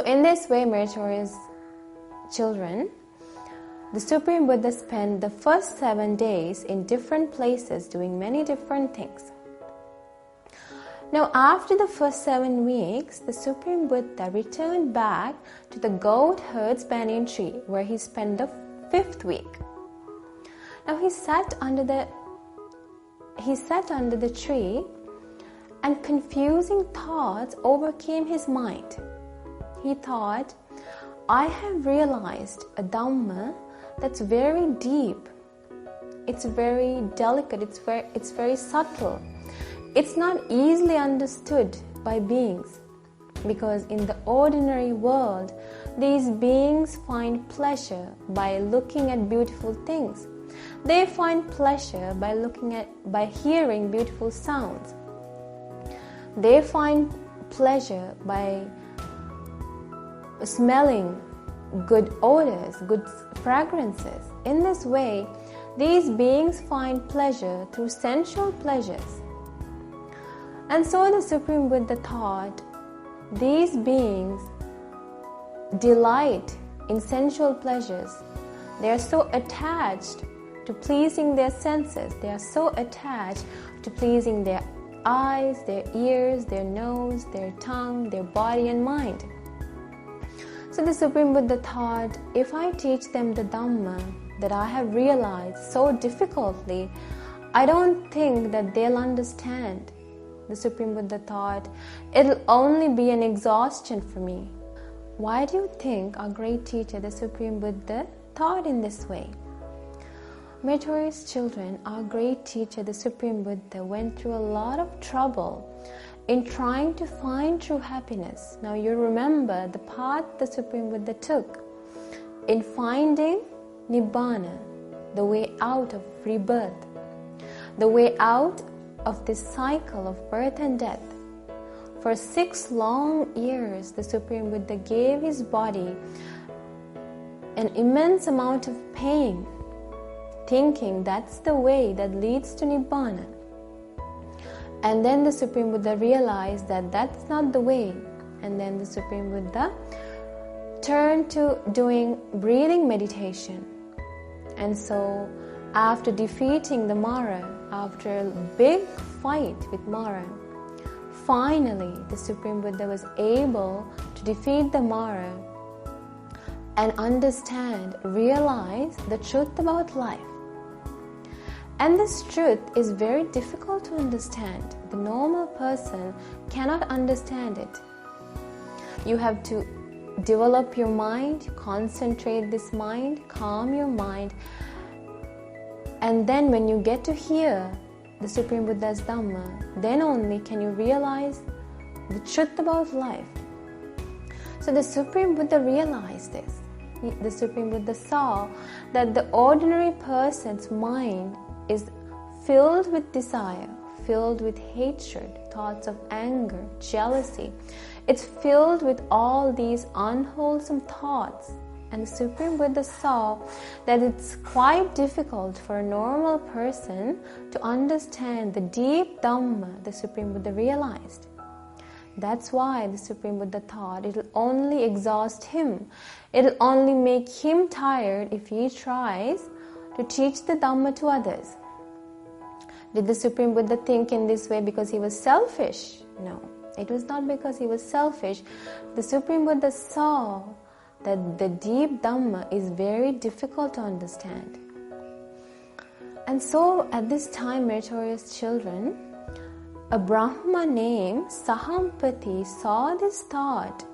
in this way, meritorious children, the Supreme Buddha spent the first 7 days in different places doing many different things. Now, after the first 7 weeks, the Supreme Buddha returned back to the goat herd's banyan tree, where he spent the 5th week. Now, he sat under the tree, and confusing thoughts overcame his mind. He thought, I have realized a Dhamma that's very deep. It's very delicate. It's very subtle. It's not easily understood by beings, because in the ordinary world, these beings find pleasure by looking at beautiful things. They find pleasure by hearing beautiful sounds. They find pleasure by smelling good odors, good fragrances. In this way, these beings find pleasure through sensual pleasures. And so the Supreme Buddha thought, these beings delight in sensual pleasures. They are so attached to pleasing their senses. They are so attached to pleasing their eyes, their ears, their nose, their tongue, their body and mind. So the Supreme Buddha thought, if I teach them the Dhamma that I have realized so difficultly, I don't think that they'll understand. The Supreme Buddha thought, it'll only be an exhaustion for me. Why do you think our great teacher, the Supreme Buddha, thought in this way? Meritorious children, our great teacher, the Supreme Buddha, went through a lot of trouble in trying to find true happiness. Now you remember the path the Supreme Buddha took in finding Nibbana, the way out of rebirth, the way out of this cycle of birth and death. For 6 long years, the Supreme Buddha gave his body an immense amount of pain, thinking that's the way that leads to Nibbana. And then the Supreme Buddha realized that that's not the way. And then the Supreme Buddha turned to doing breathing meditation. And so after defeating the Mara, after a big fight with Mara, finally the Supreme Buddha was able to defeat the Mara and understand, realize the truth about life. And this truth is very difficult to understand. The normal person cannot understand it. You have to develop your mind, concentrate this mind, calm your mind, and then when you get to hear the Supreme Buddha's Dhamma, then only can you realize the truth about life. So the Supreme Buddha realized this. The Supreme Buddha saw that the ordinary person's mind is filled with desire, filled with hatred, thoughts of anger, jealousy. It's filled with all these unwholesome thoughts. And the Supreme Buddha saw that it's quite difficult for a normal person to understand the deep Dhamma the Supreme Buddha realized. That's why the Supreme Buddha thought it'll only exhaust him. It'll only make him tired if he tries to teach the Dhamma to others. Did the Supreme Buddha think in this way because he was selfish? No, it was not because he was selfish. The Supreme Buddha saw that the deep Dhamma is very difficult to understand. And so at this time, meritorious children, a Brahma named Sahampati saw this thought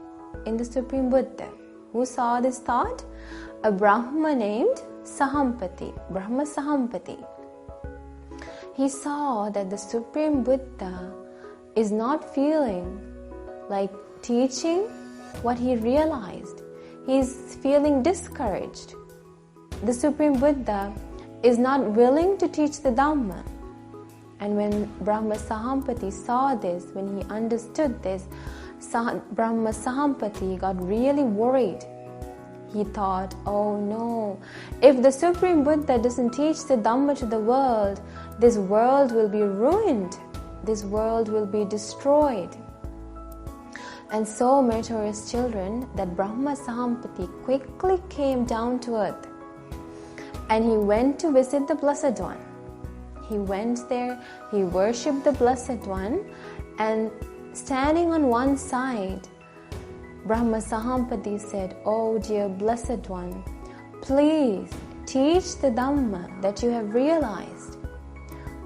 in the Supreme Buddha. Who saw this thought? A Brahma named Sahampati, Brahma Sahampati. He saw that the Supreme Buddha is not feeling like teaching what he realized. He's feeling discouraged. The Supreme Buddha is not willing to teach the Dhamma. And when Brahma Sahampati saw this, when he understood this, Brahma Sahampati got really worried. He thought, oh no, if the Supreme Buddha doesn't teach the Dhamma to the world, this world will be ruined. This world will be destroyed. And so, meritorious children, that Brahma Sahampati quickly came down to earth and he went to visit the Blessed One. He went there, he worshipped the Blessed One, and standing on one side, Brahma Sahampati said, "Oh dear Blessed One, please teach the Dhamma that you have realized.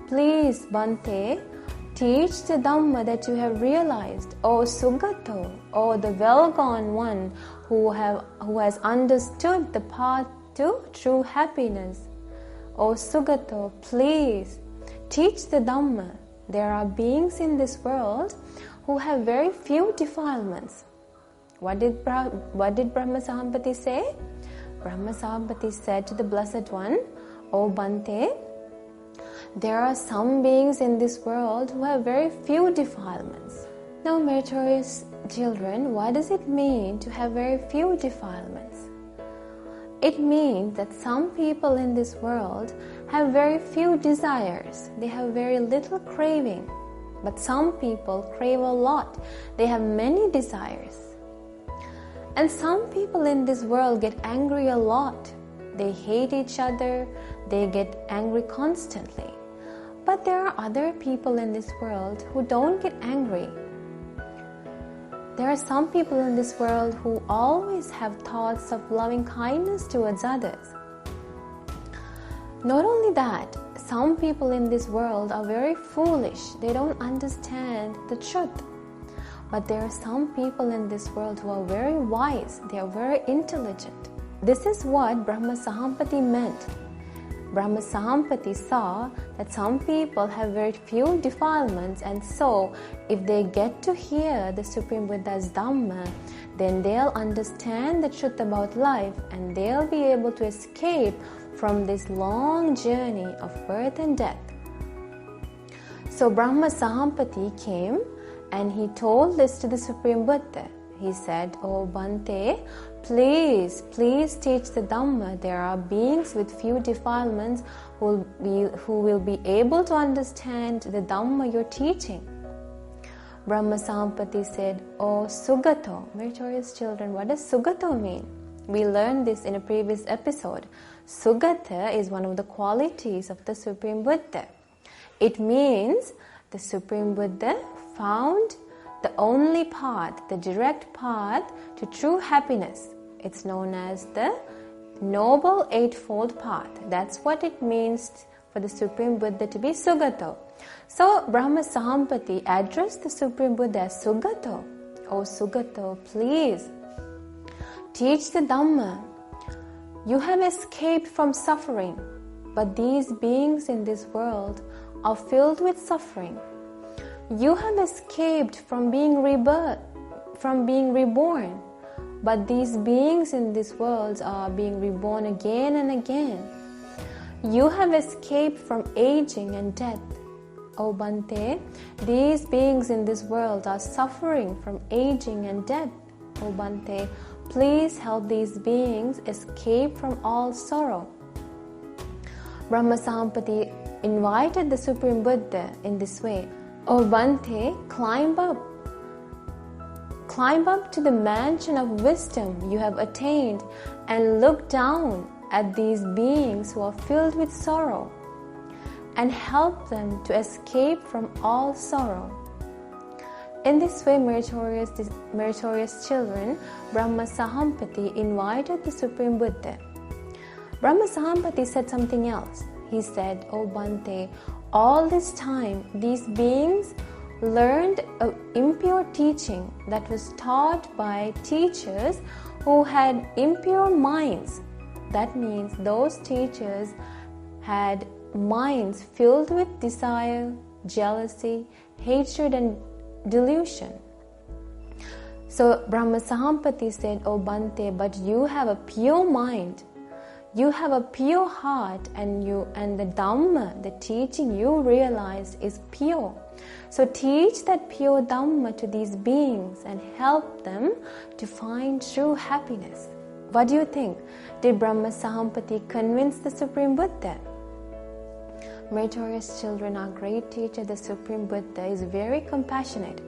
Please, Bhante, teach the Dhamma that you have realized. Oh Sugato, oh the well-gone one who has understood the path to true happiness. Oh Sugato, please teach the Dhamma. There are beings in this world who have very few defilements." What did Brahma Sahampati say? Brahma Sahampati said to the Blessed One, "Oh Bhante, there are some beings in this world who have very few defilements." Now, meritorious children, what does it mean to have very few defilements? It means that some people in this world have very few desires. They have very little craving. But some people crave a lot. They have many desires. And some people in this world get angry a lot. They hate each other. They get angry constantly. But there are other people in this world who don't get angry. There are some people in this world who always have thoughts of loving kindness towards others. Not only that, some people in this world are very foolish. They don't understand the truth. But there are some people in this world who are very wise. They are very intelligent. This is what Brahma Sahampati meant. Brahma Sahampati saw that some people have very few defilements, and so if they get to hear the Supreme Buddha's Dhamma, then they'll understand the truth about life and they'll be able to escape from this long journey of birth and death. So Brahma Sahampati came and he told this to the Supreme Buddha. He said, "Oh Bhante, please teach the Dhamma. There are beings with few defilements who will be able to understand the Dhamma you're teaching." Brahma Sahampati said, "Oh Sugato." Meritorious children, what does Sugato mean? We learned this in a previous episode. Sugata is one of the qualities of the Supreme Buddha. It means the Supreme Buddha found the only path, the direct path to true happiness. It's known as the Noble Eightfold Path. That's what it means for the Supreme Buddha to be Sugato. So Brahma Sahampati addressed the Supreme Buddha as Sugato. "Oh Sugato, please teach the Dhamma. You have escaped from suffering, but these beings in this world are filled with suffering. You have escaped from being reborn, but these beings in this world are being reborn again and again. You have escaped from aging and death. Oh Bhante, these beings in this world are suffering from aging and death. Oh Bhante, please help these beings escape from all sorrow." Brahma Sahampati invited the Supreme Buddha in this way. "Oh Bhante, climb up to the mansion of wisdom you have attained and look down at these beings who are filled with sorrow and help them to escape from all sorrow." In this way, meritorious children, Brahma Sahampati invited the Supreme Buddha. Brahma Sahampati said something else. He said, "Oh Bhante, all this time these beings learned an impure teaching that was taught by teachers who had impure minds." That means those teachers had minds filled with desire, jealousy, hatred and delusion. So Brahma Sahampati said, "Oh Bhante, but you have a pure mind. You have a pure heart, and the Dhamma, the teaching you realized is pure. So teach that pure Dhamma to these beings and help them to find true happiness." What do you think? Did Brahma Sahampati convince the Supreme Buddha? Meritorious children, our great teacher, the Supreme Buddha, is very compassionate.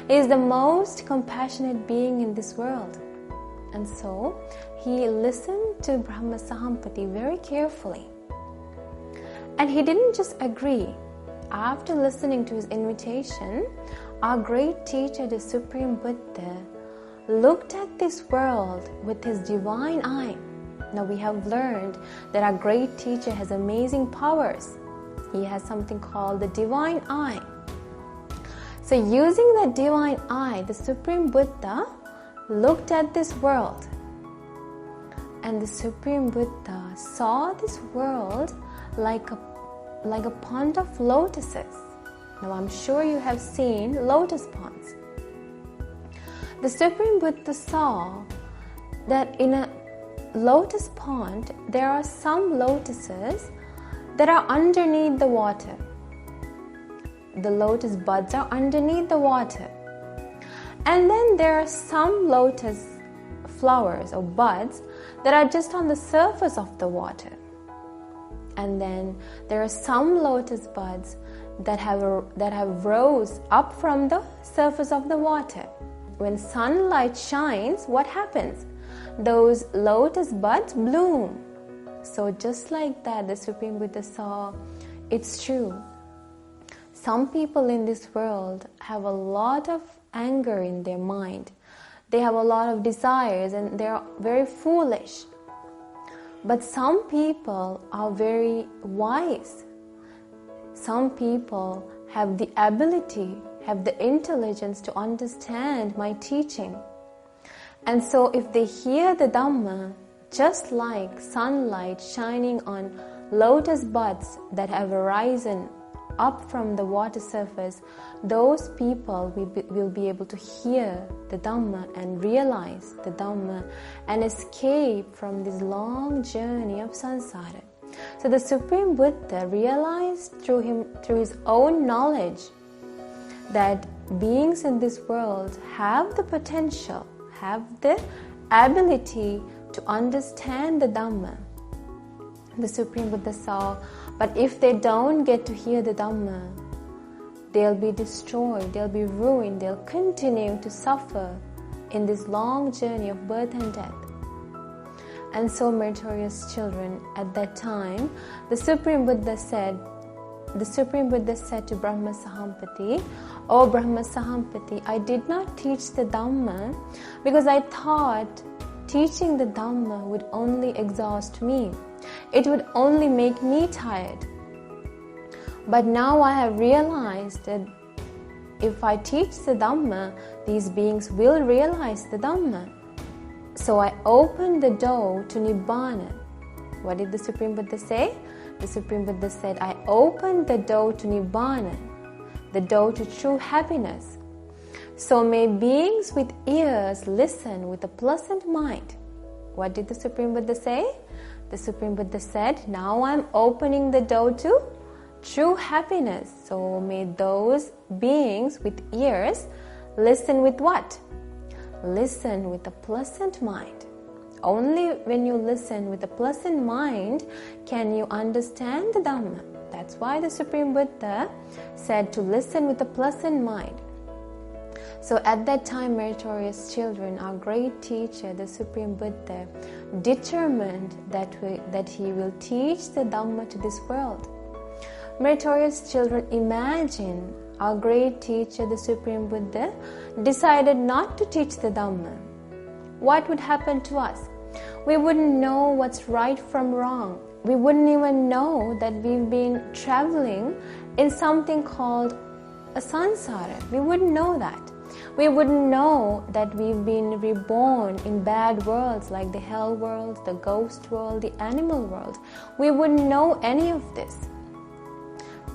He is the most compassionate being in this world. And so, he listened to Brahma Sahampati very carefully. And he didn't just agree. After listening to his invitation, our great teacher, the Supreme Buddha, looked at this world with his divine eye. Now we have learned that our great teacher has amazing powers. He has something called the divine eye. So using that divine eye, the Supreme Buddha looked at this world. And the Supreme Buddha saw this world like a pond of lotuses. Now I'm sure you have seen lotus ponds. The Supreme Buddha saw that in a lotus pond there are some lotuses that are underneath the water. The lotus buds are underneath the water. And then there are some lotus flowers or buds that are just on the surface of the water. And then there are some lotus buds that have rose up from the surface of the water. When sunlight shines, what happens? Those lotus buds bloom. So just like that, the Supreme Buddha saw, it's true. Some people in this world have a lot of anger in their mind. They have a lot of desires and they are very foolish. But some people are very wise. Some people have the ability, have the intelligence to understand my teaching. And so if they hear the Dhamma, just like sunlight shining on lotus buds that have arisen up from the water surface, those people will be able to hear the Dhamma and realize the Dhamma and escape from this long journey of samsara. So the Supreme Buddha realized through his own knowledge that beings in this world have the potential, have the ability to understand the Dhamma. The Supreme Buddha saw, but if they don't get to hear the Dhamma, they'll be destroyed, they'll be ruined, they'll continue to suffer in this long journey of birth and death. And so, meritorious children, at that time, the Supreme Buddha said to Brahma Sahampati, "O Brahma Sahampati, I did not teach the Dhamma because I thought teaching the Dhamma would only exhaust me. It would only make me tired. But now I have realized that if I teach the Dhamma, these beings will realize the Dhamma. So I opened the door to Nibbana." What did the Supreme Buddha say? The Supreme Buddha said, "I opened the door to Nibbana, the door to true happiness. So may beings with ears listen with a pleasant mind." What did the Supreme Buddha say? The Supreme Buddha said, "Now I am opening the door to true happiness. So may those beings with ears listen with what? Listen with a pleasant mind." Only when you listen with a pleasant mind can you understand the Dhamma. That's why the Supreme Buddha said to listen with a pleasant mind. So at that time, meritorious children, our great teacher, the Supreme Buddha, determined that he will teach the Dhamma to this world. Meritorious children, imagine our great teacher, the Supreme Buddha, decided not to teach the Dhamma. What would happen to us? We wouldn't know what's right from wrong. We wouldn't even know that we've been traveling in something called a samsara. We wouldn't know that. We wouldn't know that we've been reborn in bad worlds like the hell world, the ghost world, the animal world. We wouldn't know any of this.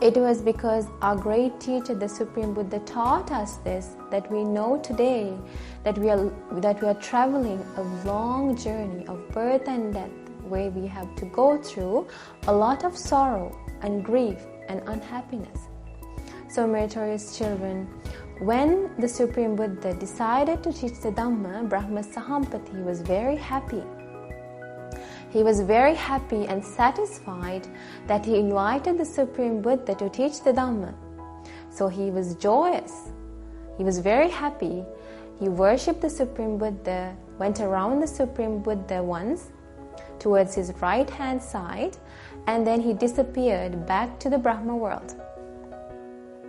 It was because our great teacher, the Supreme Buddha, taught us this, that we know today that we are traveling a long journey of birth and death, where we have to go through a lot of sorrow and grief and unhappiness. So, meritorious children, when the Supreme Buddha decided to teach the Dhamma, Brahma Sahampati was very happy. He was very happy and satisfied that he invited the Supreme Buddha to teach the Dhamma. So he was joyous. He was very happy. He worshipped the Supreme Buddha, went around the Supreme Buddha once towards his right hand side, and then he disappeared back to the Brahma world.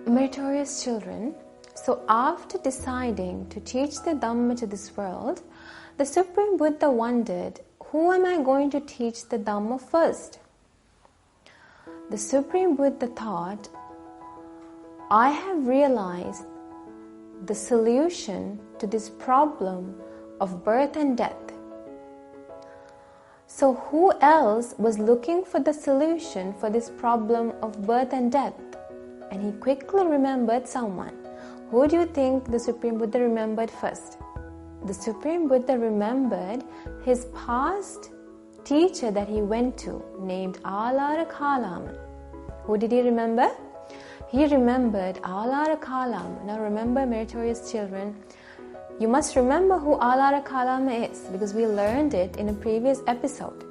Meritorious children, so after deciding to teach the Dhamma to this world, the Supreme Buddha wondered, who am I going to teach the Dhamma first? The Supreme Buddha thought, I have realized the solution to this problem of birth and death. So who else was looking for the solution for this problem of birth and death? And he quickly remembered someone. Who do you think the Supreme Buddha remembered first? The Supreme Buddha remembered his past teacher that he went to, named Alara Kalama. Who did he remember? He remembered Alara Kalama. Now remember, meritorious children, you must remember who Alara Kalama is, because we learned it in a previous episode.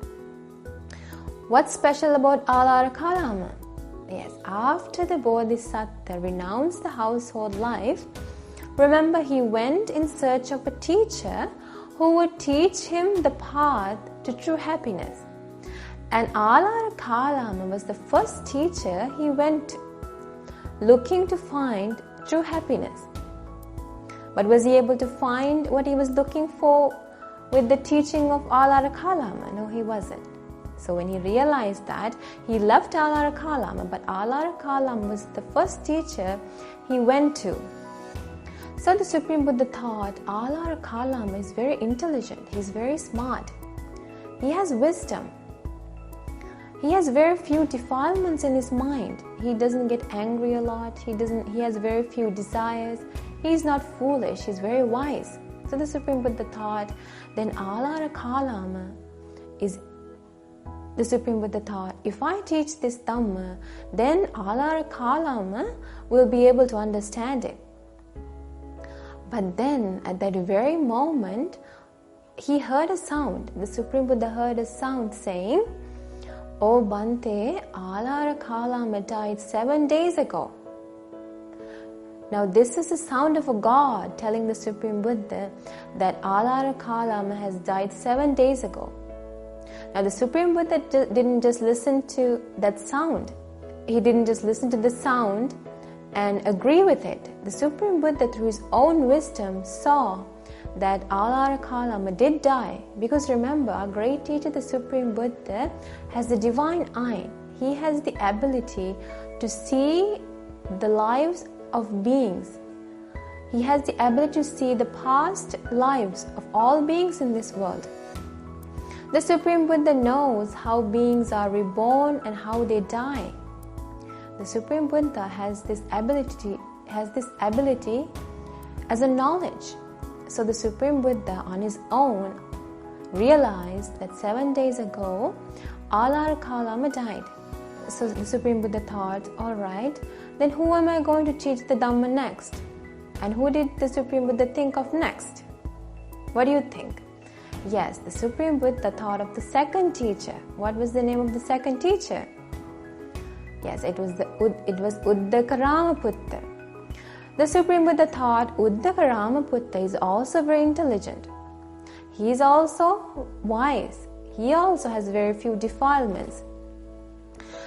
What's special about Alara Kalama? Yes, after the Bodhisattva renounced the household life, remember he went in search of a teacher who would teach him the path to true happiness. And Alara Kalama was the first teacher he went to, looking to find true happiness. But was he able to find what he was looking for with the teaching of Alara Kalama? No, he wasn't. So when he realized that, he left Alara Kalama, but Alara Kalama was the first teacher he went to. So the Supreme Buddha thought, Alara Kalama is very intelligent, he's very smart, he has wisdom, he has very few defilements in his mind, he doesn't get angry a lot, he has very few desires, he's not foolish, he's very wise. So the Supreme Buddha thought, then Alara Kalama is the Supreme Buddha thought, if I teach this Dhamma, then Alara Kalama will be able to understand it. But then, at that very moment, he heard a sound. The Supreme Buddha heard a sound saying, Oh Bhante, Alara Kalama died 7 days ago. Now this is the sound of a God telling the Supreme Buddha that Alara Kalama has died 7 days ago. Now the Supreme Buddha didn't just listen to that sound. He didn't just listen to the sound and agree with it. The Supreme Buddha, through his own wisdom, saw that Alara Kalama did die. Because remember, our great teacher, the Supreme Buddha, has the divine eye. He has the ability to see the lives of beings. He has the ability to see the past lives of all beings in this world. The Supreme Buddha knows how beings are reborn and how they die. The Supreme Buddha has this ability as a knowledge. So the Supreme Buddha on his own realized that 7 days ago Alara Kalama died. So the Supreme Buddha thought, alright, then who am I going to teach the Dhamma next? And who did the Supreme Buddha think of next? What do you think? Yes, the Supreme Buddha thought of the second teacher. What was the name of the second teacher? Yes, it was Uddakaramaputra. The Supreme Buddha thought Uddakaramaputra is also very intelligent. He is also wise. He also has very few defilements.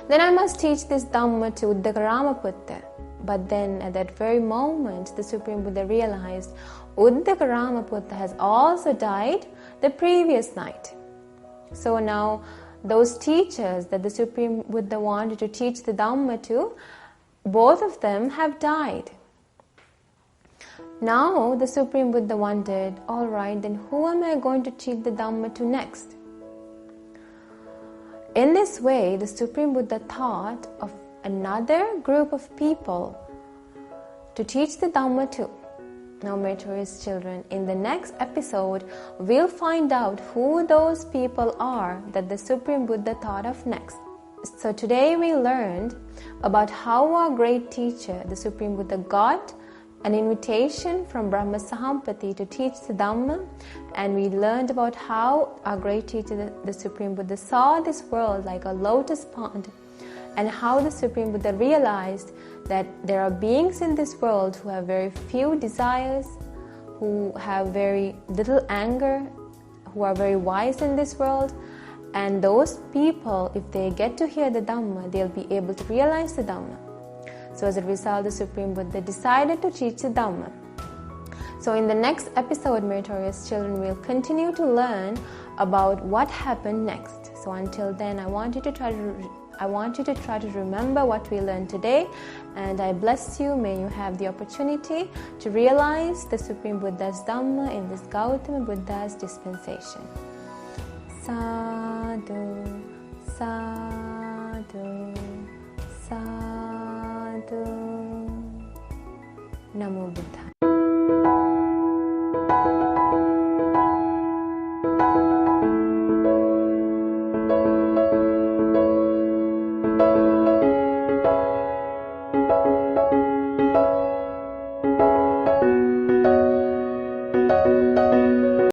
Then I must teach this Dhamma to Uddakaramaputra. But then at that very moment, the Supreme Buddha realized Uddakaramaputra has also died the previous night. So now those teachers that the Supreme Buddha wanted to teach the Dhamma to, both of them have died. Now the Supreme Buddha wondered, alright, then who am I going to teach the Dhamma to next? In this way, the Supreme Buddha thought of another group of people to teach the Dhamma to. Now, meritorious children, in the next episode, we'll find out who those people are that the Supreme Buddha thought of next. So today we learned about how our great teacher, the Supreme Buddha, got an invitation from Brahma Sahampati to teach the Dhamma, and we learned about how our great teacher, the Supreme Buddha, saw this world like a lotus pond, and how the Supreme Buddha realized that there are beings in this world who have very few desires, who have very little anger, who are very wise in this world, and those people, if they get to hear the Dhamma, they'll be able to realize the Dhamma. So as a result, the Supreme Buddha decided to teach the Dhamma. So in the next episode, meritorious children, will continue to learn about what happened next. So until then, I want you to try to remember what we learned today, and I bless you. May you have the opportunity to realize the Supreme Buddha's Dhamma in this Gautama Buddha's dispensation. Sadhu, sadhu, sadhu. Namo Buddhaya.